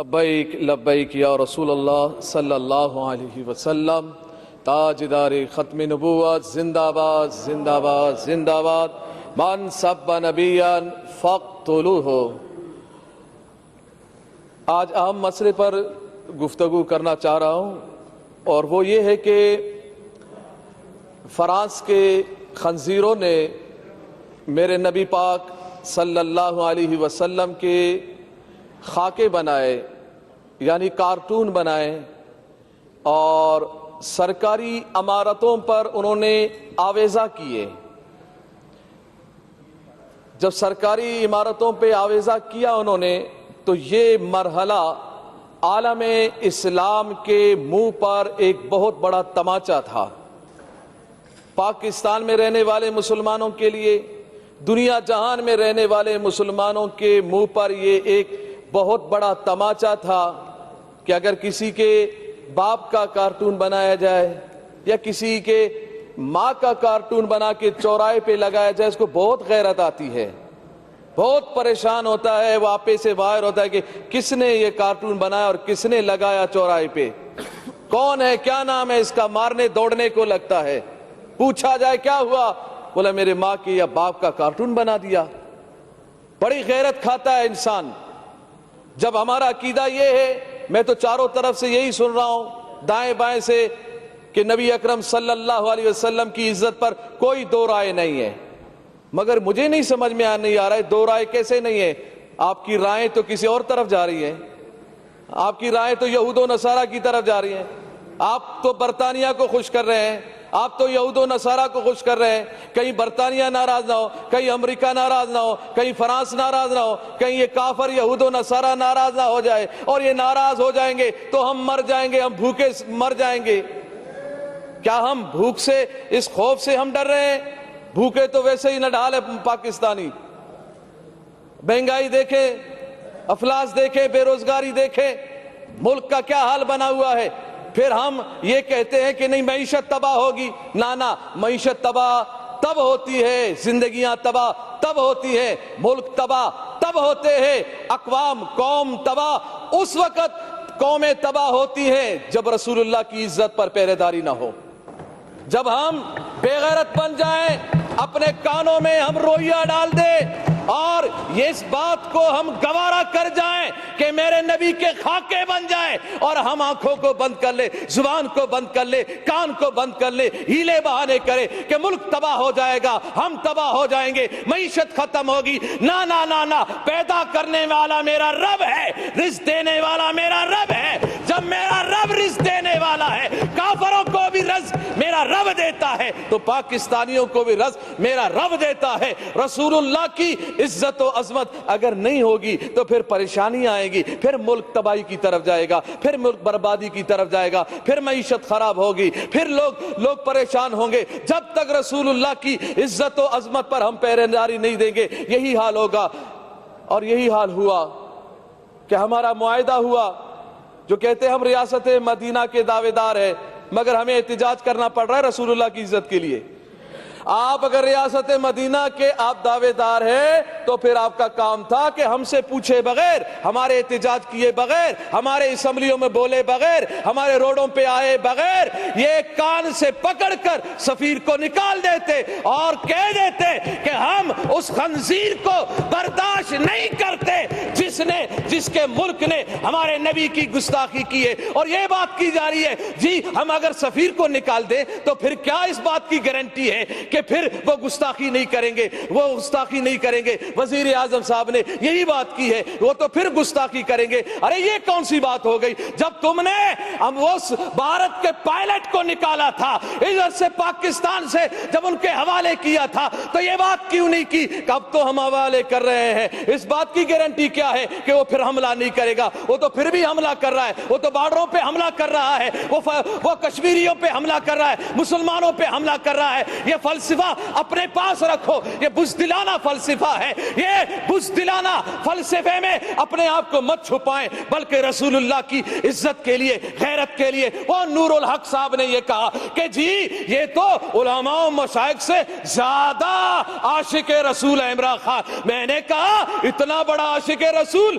لبیک لبیک یا رسول اللہ صلی اللہ علیہ وسلم، تاجدار ختم نبوت، زندہ باد زندہ باد زندہ باد، من سب نبیا فاقتلوہ۔ آج اہم مسئلے پر گفتگو کرنا چاہ رہا ہوں، اور وہ یہ ہے کہ فرانس کے خنزیروں نے میرے نبی پاک صلی اللہ علیہ وسلم کے خاکے بنائے، یعنی کارٹون بنائے، اور سرکاری عمارتوں پر انہوں نے آویزہ کیے۔ جب سرکاری عمارتوں پہ آویزہ کیا انہوں نے، تو یہ مرحلہ عالم اسلام کے منہ پر ایک بہت بڑا تماچا تھا۔ پاکستان میں رہنے والے مسلمانوں کے لیے، دنیا جہان میں رہنے والے مسلمانوں کے منہ پر یہ ایک بہت بڑا تماچا تھا کہ اگر کسی کے باپ کا کارٹون بنایا جائے یا کسی کے ماں کا کارٹون بنا کے چوراہے پہ لگایا جائے، اس کو بہت غیرت آتی ہے، بہت پریشان ہوتا ہے، وہ آپے سے باہر ہوتا ہے کہ کس نے یہ کارٹون بنایا اور کس نے لگایا چوراہے پہ، کون ہے، کیا نام ہے اس کا، مارنے دوڑنے کو لگتا ہے۔ پوچھا جائے کیا ہوا، بولا میرے ماں کی یا باپ کا کارٹون بنا دیا۔ بڑی غیرت کھاتا ہے انسان۔ جب ہمارا عقیدہ یہ ہے، میں تو چاروں طرف سے یہی سن رہا ہوں، دائیں بائیں سے، کہ نبی اکرم صلی اللہ علیہ وسلم کی عزت پر کوئی دو رائے نہیں ہے، مگر مجھے نہیں سمجھ میں نہیں آ رہا ہے دو رائے کیسے نہیں ہے۔ آپ کی رائیں تو کسی اور طرف جا رہی ہیں، آپ کی رائیں تو یہود و نصارہ کی طرف جا رہی ہیں۔ آپ تو برطانیہ کو خوش کر رہے ہیں، آپ تو یہود و نصارہ کو خوش کر رہے ہیں۔ کہیں برطانیہ ناراض نہ ہو، کہیں امریکہ ناراض نہ ہو، کہیں فرانس ناراض نہ ہو، کہیں یہ کافر یہود و نصارہ ناراض نہ ہو جائے، اور یہ ناراض ہو جائیں گے تو ہم مر جائیں گے، ہم بھوکے مر جائیں گے۔ کیا ہم بھوک سے، اس خوف سے ہم ڈر رہے ہیں؟ بھوکے تو ویسے ہی نہ ڈھال ہے پاکستانی۔ مہنگائی دیکھیں، افلاس دیکھیں، بے روزگاری دیکھیں، ملک کا کیا حال بنا ہوا ہے۔ پھر ہم یہ کہتے ہیں کہ نہیں معیشت تباہ ہوگی۔ نہ، معیشت تباہ تب ہوتی ہے، زندگیاں تباہ تب ہوتی ہیں، ملک تباہ تب ہوتے ہیں، اقوام قوم تباہ اس وقت قومیں تباہ ہوتی ہیں جب رسول اللہ کی عزت پر پہرے داری نہ ہو، جب ہم بے غیرت بن جائیں، اپنے کانوں میں ہم روئیہ ڈال دیں اور یہ اس بات کو ہم گوارا کر جائیں کہ میرے نبی کے خاکے بن جائیں، اور ہم آنکھوں کو بند کر لے، زبان کو بند کر لے، کان کو بند کر لے، ہیلے بہانے کرے کہ ملک تباہ ہو جائے گا، ہم تباہ ہو جائیں گے، معیشت ختم ہوگی۔ نہ، پیدا کرنے والا میرا رب ہے، رزق دینے والا میرا رب ہے۔ جب میرا رب رزق دینے والا ہے، کافروں کو بھی رزق میرا رب دیتا ہے، تو پاکستانیوں کو بھی رزق میرا رب دیتا ہے۔ رسول اللہ کی عزت و عظمت اگر نہیں ہوگی تو پھر پریشانی آئے گی، پھر ملک تباہی کی طرف جائے گا، پھر ملک بربادی کی طرف جائے گا، پھر معیشت خراب ہوگی، پھر لوگ پریشان ہوں گے۔ جب تک رسول اللہ کی عزت و عظمت پر ہم پہرے داری نہیں دیں گے، یہی حال ہوگا۔ اور یہی حال ہوا کہ ہمارا معاہدہ ہوا، جو کہتے ہیں ہم ریاست مدینہ کے دعوے دار ہیں، مگر ہمیں احتجاج کرنا پڑ رہا ہے رسول اللہ کی عزت کے لیے۔ آپ اگر ریاست مدینہ کے آپ دعوے دار ہیں تو پھر آپ کا کام تھا کہ ہم سے پوچھے بغیر، ہمارے احتجاج کیے بغیر، ہمارے اسمبلیوں میں بولے بغیر، ہمارے روڈوں پہ آئے بغیر، یہ کان سے پکڑ کر سفیر کو نکال دیتے اور کہہ دیتے کہ ہم اس خنزیر کو برداشت نہیں کرتے جس کے ملک نے ہمارے نبی کی گستاخی کی ہے۔ اور یہ بات کی جا رہی ہے جی ہم اگر سفیر کو نکال دیں تو پھر کیا اس بات کی گارنٹی ہے کہ پھر وہ گستاخی نہیں کریں گے، وہ گستاخی نہیں کریں گے۔ وزیر اعظم صاحب نے یہی بات کی ہے، وہ تو پھر گستاخی کریں گے۔ ارے یہ کون سی بات ہو گئی؟ جب تم نے اس بھارت کے پائلٹ کو نکالا تھا ادھر سے پاکستان سے، جب ان کے حوالے کیا تھا تو یہ بات کیوں نہیں کی کہ اب تو ہم حوالے کر رہے ہیں؟ اس بات کی گارنٹی کیا ہے کہ وہ پھر حملہ نہیں کرے گا؟ وہ تو پھر بھی حملہ کر رہا ہے، وہ تو بارڈروں پہ حملہ کر رہا ہے، وہ کشمیریوں پہ حملہ کر رہا ہے، مسلمانوں پہ حملہ کر رہا ہے۔ یہ فلسفہ اپنے پاس رکھو، یہ بزدلانہ فلسفہ ہے، یہ بزدلانہ فلسفے میں اپنے آپ کو مت چھپائیں، بلکہ رسول اللہ کی عزت کے لیے، غیرت کے لیے۔ وہ نور الحق صاحب نے یہ کہا کہ جی یہ تو علماء و مشائخ سے زیادہ عاشق رسول ہے عمران خان۔ میں نے کہا اتنا بڑا عاشق رسول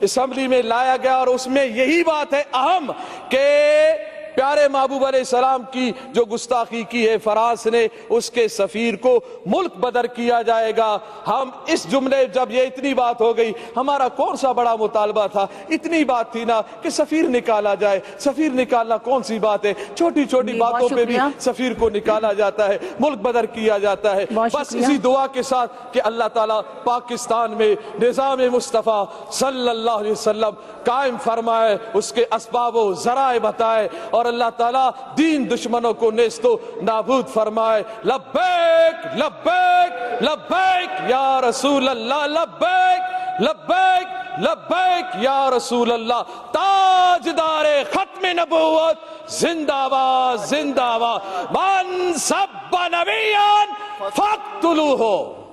اسمبلی میں لایا گیا اور اس میں یہی بات ہے اہم کہ پیارے محبوب علیہ السلام کی جو گستاخی کی ہے فرانس نے، اس کے سفیر کو ملک بدر کیا جائے گا۔ ہم اس جملے جب یہ اتنی بات ہو گئی، ہمارا کون سا بڑا مطالبہ تھا، اتنی بات تھی نا کہ سفیر نکالا جائے۔ سفیر نکالنا کون سی بات ہے، چھوٹی چھوٹی باتوں پہ بھی سفیر کو نکالا جاتا ہے، ملک بدر کیا جاتا ہے۔ بس اسی دعا کے ساتھ کہ اللہ تعالیٰ پاکستان میں نظام مصطفیٰ صلی اللہ علیہ وسلم قائم فرمائے، اس کے اسباب و ذرائع بتائے، اور اللہ تعالیٰ دین دشمنوں کو نیست و نابود فرمائے۔ لبیک لبیک لبیک یا رسول اللہ، لبیک لبیک لبیک یا رسول اللہ۔ تاجدار ختم نبوت زندہ باد زندہ باد، من سب نبیان فاقتلوہ۔